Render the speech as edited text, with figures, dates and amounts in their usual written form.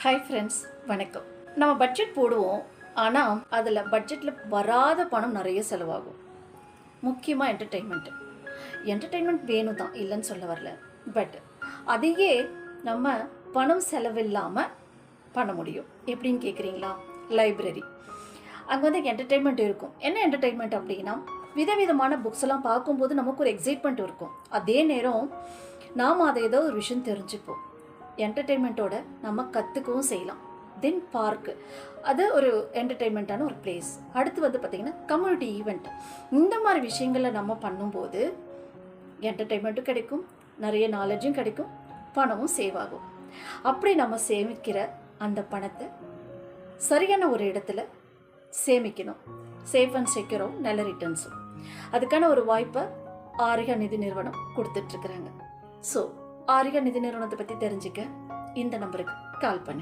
Hi friends, வணக்கம். நம்ம budget போடுவோம், ஆனால் அதில் பட்ஜெட்டில் வராத பணம் நிறைய செலவாகும். முக்கியமாக என்டர்டெயின்மெண்ட் வேணும் தான், இல்லைன்னு சொல்ல வரல. பட் அதையே நம்ம பணம் செலவில்லாமல் பண்ண முடியும். எப்படின்னு கேட்குறீங்களா? லைப்ரரி. அங்கே வந்து என்டர்டெயின்மெண்ட் இருக்கும். என்ன என்டர்டெயின்மெண்ட் அப்படின்னா, விதவிதமான புக்ஸ் எல்லாம் பார்க்கும்போது நமக்கு ஒரு எக்ஸைட்மெண்ட் இருக்கும். அதே நேரம் நாம் அதை ஏதோ ஒரு விஷயம் தெரிஞ்சுப்போம். என்டர்டெயின்மெண்ட்டோட நம்ம கற்றுக்கவும் செய்யலாம். தென் பார்க்கு, அது ஒரு என்டர்டெயின்மெண்ட்டான ஒரு பிளேஸ். அடுத்து வந்து பார்த்திங்கன்னா கம்யூனிட்டி ஈவெண்ட். இந்த மாதிரி விஷயங்களை நம்ம பண்ணும்போது என்டர்டெயின்மெண்ட்டும் கிடைக்கும், நிறைய நாலேஜும் கிடைக்கும், பணமும் சேவ் ஆகும். அப்படி நம்ம சேமிக்கிற அந்த பணத்தை சரியான ஒரு இடத்துல சேமிக்கணும். சேஃப் அண்ட் செக்யூரும் நல்ல ரிட்டர்ன்ஸும். அதுக்கான ஒரு வாய்ப்பை ஆரிகா நிதி நிறுவனம் கொடுத்துட்ருக்குறாங்க. ஸோ ஆரிகா நிதி நிறுவனத்தை பற்றி தெரிஞ்சுக்க இந்த நம்பருக்கு கால் பண்ணு.